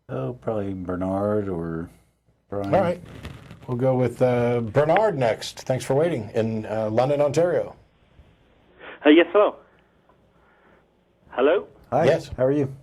Oh, probably Bernard or Brian. All right. We'll go with Bernard next. Thanks for waiting in London, Ontario. Yes, hello. Hello? Hi. Yes. How are you?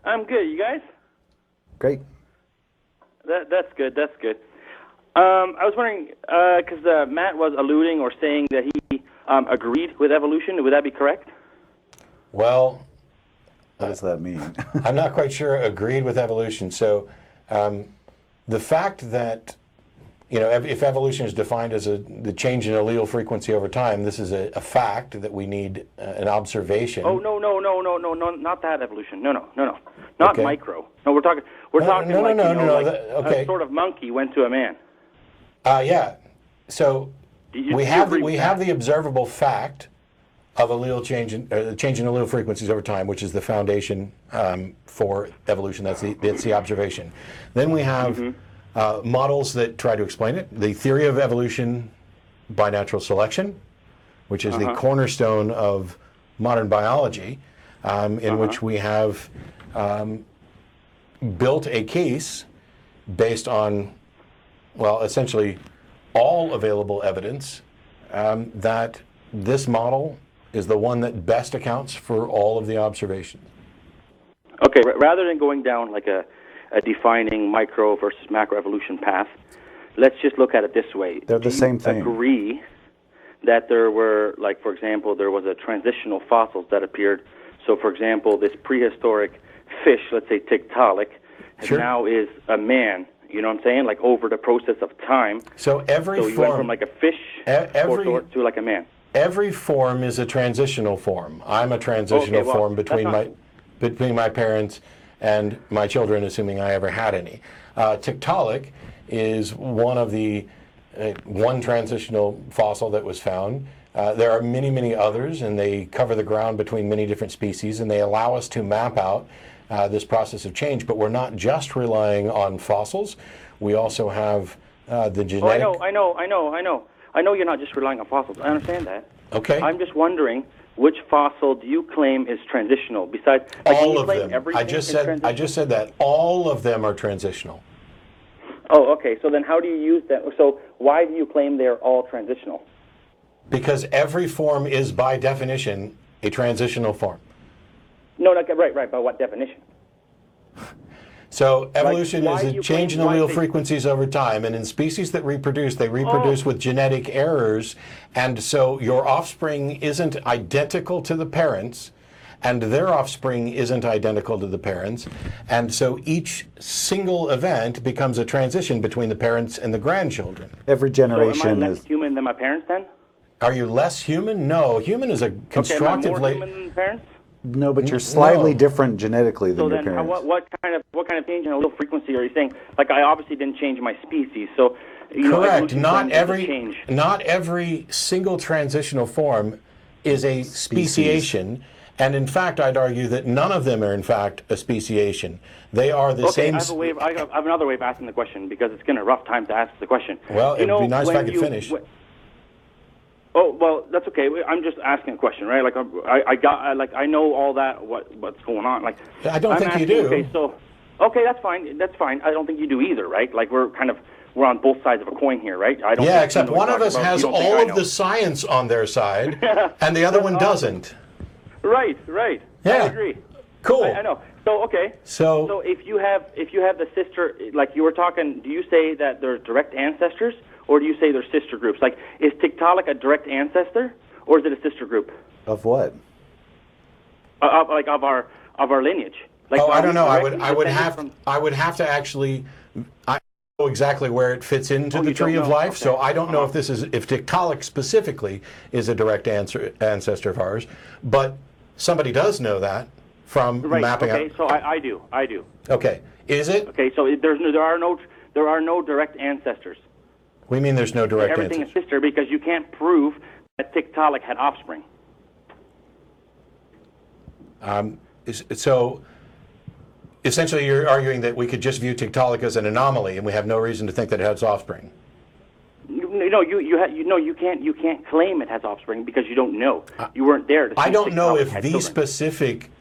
I'm good. You guys? Great. That's good. That's good. I was wondering, because Matt was alluding or saying that he agreed with evolution. Would that be correct? Well, What does that mean? I'm not quite sure agreed with evolution. So the fact that, if evolution is defined as the change in allele frequency over time, this is a fact that we need an observation. Oh, no, not that evolution. No. Not Okay. micro. No, we're talking Okay. a sort of monkey went to a man. Yeah. So we have that? the observable fact of allele change in allele frequencies over time, which is the foundation for evolution. That's the observation. Then we have models that try to explain it. The theory of evolution by natural selection, which is the cornerstone of modern biology, in which we have built a case based on, well, essentially all available evidence that this model is the one that best accounts for all of the observations. Okay, rather than going down like a defining micro versus macro evolution path, let's just look at it this way. They're the same thing. Agree that there were, like, for example, there was a transitional fossils that appeared. So, for example, this prehistoric fish, let's say Tiktaalik, Sure. now is a man. You know what I'm saying? Like, over the process of time. So So you went from like a fish to like a man. Every form is a transitional form. I'm a transitional form between my parents and my children, assuming I ever had any. Tiktaalik is one of the one transitional fossil that was found. There are many, many others, and they cover the ground between many different species, and they allow us to map out this process of change. But we're not just relying on fossils. We also have the genetic... Oh, I know. I know you're not just relying on fossils. I understand that. Okay. I'm just wondering, which fossil do you claim is transitional? Besides, like, all of them. I just said that all of them are transitional. Oh, okay. So then, how do you use that? So why do you claim they're all transitional? Because every form is, by definition, a transitional form. No, right. By what definition? So evolution Why is do a you change in claim- why allele they- frequencies over time, and in species that reproduce, they reproduce with genetic errors, and so your offspring isn't identical to the parents, and their offspring isn't identical to the parents, and so each single event becomes a transition between the parents and the grandchildren. Every So am I generation less is. human than my parents then? Are you less human? No, human is a Okay, am I constructive... more human than the parents? No, but you're slightly No. different genetically than So your then, parents. what kind of change in allele frequency are you saying? Like, I obviously didn't change my species, so Correct. evolution Not terms is a change. every single transitional form is a speciation, and in fact, I'd argue that none of them are in fact a speciation. They are the Okay, same. I have another way of asking the question because it's going to be a rough time to ask the question. Well, You it'd be know, nice if when I could you- finish. Oh, well, that's okay. I'm just asking a question, right? Like, I know all that what's going on. Like, I don't I'm think you asking, do. Okay, that's fine. That's fine. I don't think you do either, right? Like, we're on both sides of a coin here, right? I don't. Yeah, think except you know what one of you're us talking about. has You don't think all I of know. the science on their side, and the other one doesn't. Right. Yeah. I agree. Cool. I know. So okay. So- So if you have the sister, like you were talking, do you say that they're direct ancestors, or do you say they're sister groups? Like, is Tiktaalik a direct ancestor, or is it a sister group Of what? of our lineage? Like, I are don't we know. directly I would descended have to actually. I don't know exactly where it fits into Oh, the you don't tree of know? life, so Okay. I don't know if Tiktaalik specifically is a direct ancestor of ours, but somebody does know that from Right. mapping Okay. out. So I do. Okay, is it? Okay. So there are no direct ancestors. We mean there's no direct Everything ancestor. is sister because you can't prove that Tiktaalik had offspring. So essentially, you're arguing that we could just view Tiktaalik as an anomaly, and we have no reason to think that it has offspring. No, you can't claim it has offspring because you don't know. You weren't there to see I don't know Tiktaalik if had the children. specific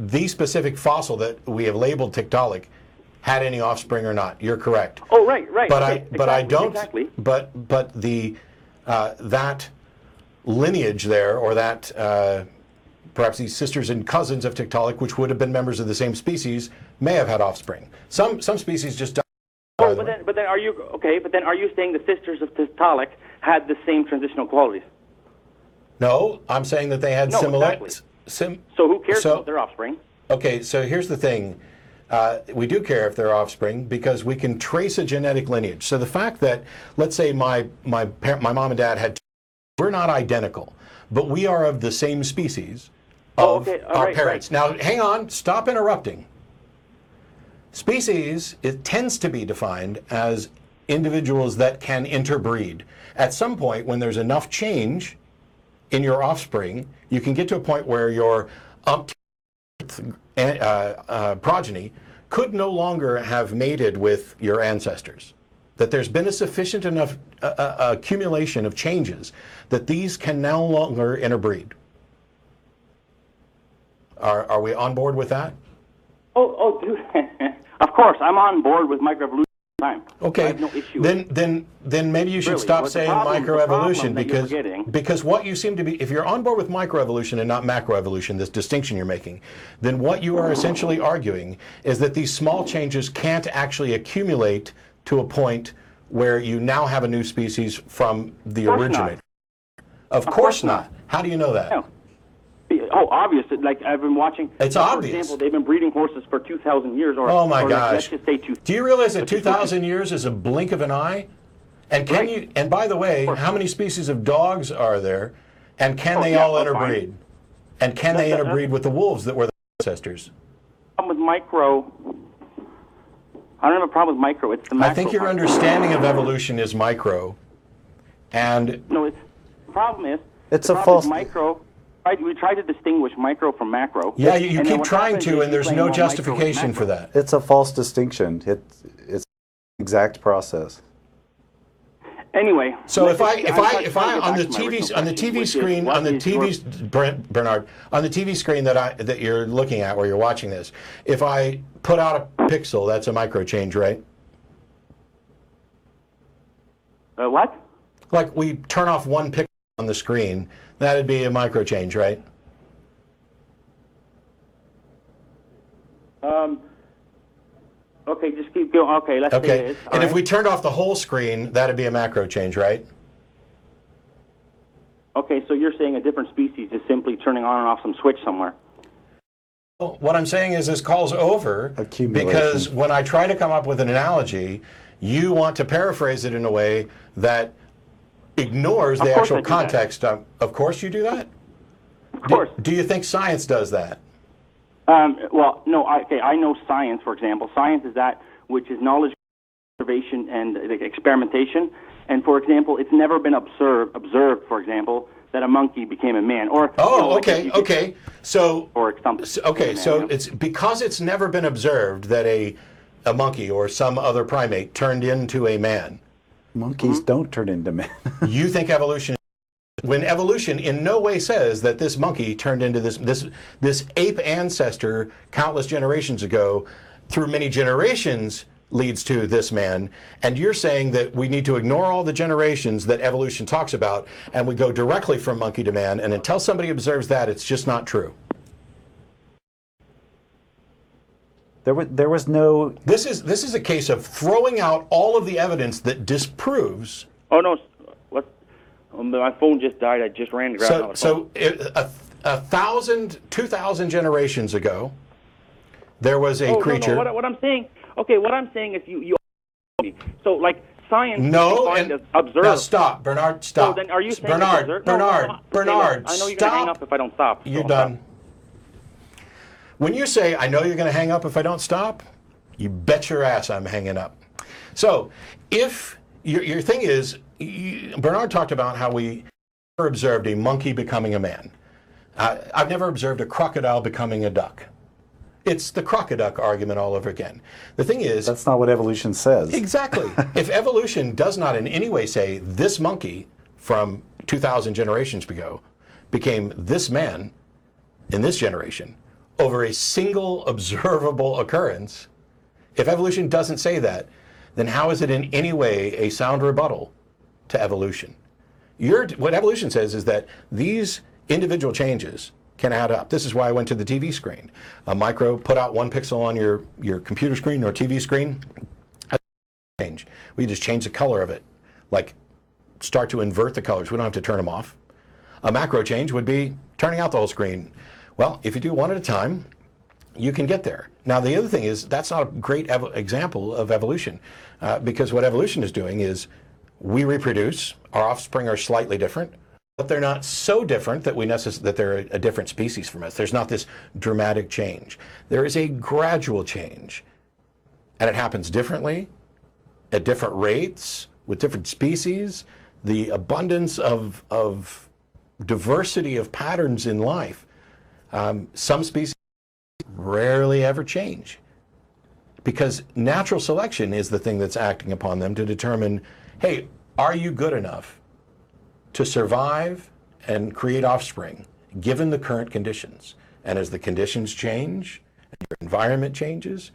the specific fossil that we have labeled Tiktaalik had any offspring or not. You're correct. Oh, right. But okay, I don't. Exactly. But the that lineage there, or that perhaps these sisters and cousins of Tiktaalik, which would have been members of the same species, may have had offspring. Some species just died. Oh, but then are you okay? But then are you saying the sisters of Tiktaalik had the same transitional qualities? No, I'm saying that they had similar. Exactly. So who cares about their offspring? Okay, so here's the thing. We do care if they're offspring because we can trace a genetic lineage. So the fact that, let's say my mom and dad had, we're not identical, but we are of the same species of our parents. Now, hang on, stop interrupting. Species, it tends to be defined as individuals that can interbreed. At some point, when there's enough change in your offspring, you can get to a point where your progeny could no longer have mated with your ancestors. That there's been a sufficient enough accumulation of changes that these can no longer interbreed. Are we on board with that? Oh, dude. Of course, I'm on board with microevolution. Time. Okay. I have no issue. Then maybe you should stop saying microevolution, because what you seem to be, if you're on board with microevolution and not macroevolution, this distinction you're making, then what you are essentially arguing is that these small changes can't actually accumulate to a point where you now have a new species from the originator. Of course not. How do you know that? No. Oh, obvious. Like I've been watching. It's obvious. For example, they've been breeding horses for 2,000 years. Oh my gosh! Let's just say do you realize that 2,000 years is a blink of an eye? And can you? And by the way, how many species of dogs are there? And can they all interbreed? And can they interbreed with the wolves that were the ancestors? With micro, I don't have a problem with micro. It's the macro. I think your understanding of evolution is micro. And no, the problem is it's a false micro. We try to distinguish micro from macro. Yeah, you keep trying to, and there's no justification for that. It's a false distinction. It's an exact process. Anyway, so if I on the TV screen that you're looking at where you're watching this, if I put out a pixel, that's a micro change, right? What? Like we turn off one pixel on the screen, that'd be a micro change, right? Okay, just keep going. Okay, let's say it is. And if we turned off the whole screen, that'd be a macro change, right? Okay, so you're saying a different species is simply turning on and off some switch somewhere. Well, what I'm saying is this call's over because when I try to come up with an analogy, you want to paraphrase it in a way that ignores the actual context. Of course you do that? Of course. Do you think science does that? Well, no. I know science, for example. Science is that which is knowledge, observation, and experimentation. And for example, it's never been observed, for example, that a monkey became a man. Or okay. So something. So it's because it's never been observed that a monkey or some other primate turned into a man. Monkeys don't turn into men. You think evolution? When evolution in no way says that this monkey turned into this ape ancestor countless generations ago, through many generations leads to this man, and you're saying that we need to ignore all the generations that evolution talks about, and we go directly from monkey to man, and until somebody observes that, it's just not true. There was no. This is a case of throwing out all of the evidence that disproves. Oh no! What? My phone just died. I just ran to grab another phone. So 2,000 generations ago, there was a creature. No. What I'm saying. Okay, what I'm saying is you. So like science. No, and observe. Now stop, Bernard. Stop. So then are you saying Bernard? Bernard. I know you're gonna hang up if I don't stop. You're done. When you say, I know you're going to hang up if I don't stop, you bet your ass I'm hanging up. So if your thing is, Bernard talked about how we never observed a monkey becoming a man. I've never observed a crocodile becoming a duck. It's the crocoduck argument all over again. The thing is... That's not what evolution says. Exactly. If evolution does not in any way say this monkey from 2,000 generations ago became this man in this generation, over a single observable occurrence, if evolution doesn't say that, then how is it in any way a sound rebuttal to evolution? What evolution says is that these individual changes can add up. This is why I went to the TV screen. A micro put out 1 pixel on your computer screen or TV screen. Change. We just change the color of it, like start to invert the colors. We don't have to turn them off. A macro change would be turning out the whole screen. Well, if you do one at a time, you can get there. Now, the other thing is that's not a great example of evolution, because what evolution is doing is we reproduce. Our offspring are slightly different, but they're not so different that that they're a different species from us. There's not this dramatic change. There is a gradual change, and it happens differently at different rates with different species. The abundance of diversity of patterns in life. Some species rarely ever change because natural selection is the thing that's acting upon them to determine, hey, are you good enough to survive and create offspring given the current conditions? And as the conditions change and your environment changes,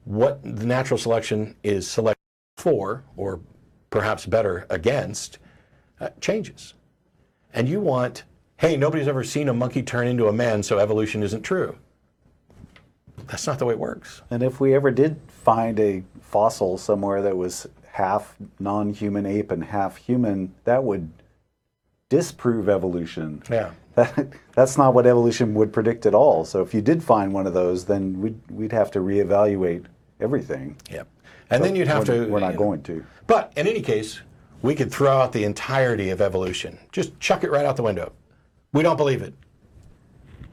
what the natural selection is selected for, or perhaps better against, changes. And you want, hey, nobody's ever seen a monkey turn into a man, so evolution isn't true. That's not the way it works. And if we ever did find a fossil somewhere that was half non-human ape and half human, that would disprove evolution. Yeah. That's not what evolution would predict at all. So if you did find one of those, then we'd have to reevaluate everything. Yep. And then you'd have to... We're not going to. But in any case, we could throw out the entirety of evolution. Just chuck it right out the window. We don't believe it.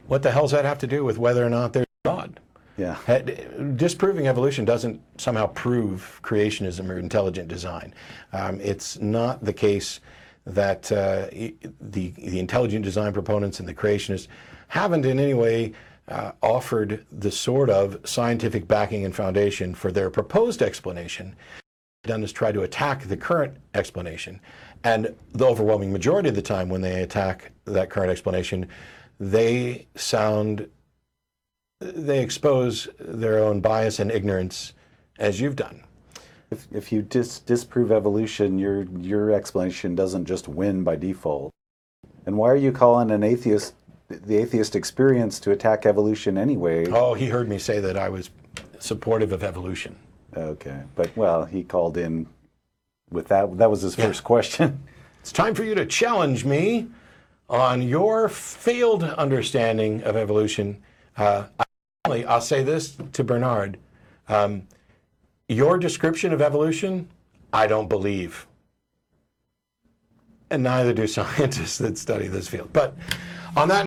What the hell does that have to do with whether or not there's God? Yeah. Disproving evolution doesn't somehow prove creationism or intelligent design. It's not the case that the intelligent design proponents and the creationists haven't in any way offered the sort of scientific backing and foundation for their proposed explanation. What they've done is try to attack the current explanation. And the overwhelming majority of the time when they attack that current explanation, they expose their own bias and ignorance, as you've done. If you disprove evolution, your explanation doesn't just win by default. And why are you calling the Atheist Experience to attack evolution anyway? Oh, he heard me say that I was supportive of evolution. Okay, but well, he called in with that. That was his first question. It's time for you to challenge me on your failed understanding of evolution. I'll say this to Bernard. Your description of evolution, I don't believe. And neither do scientists that study this field. But on that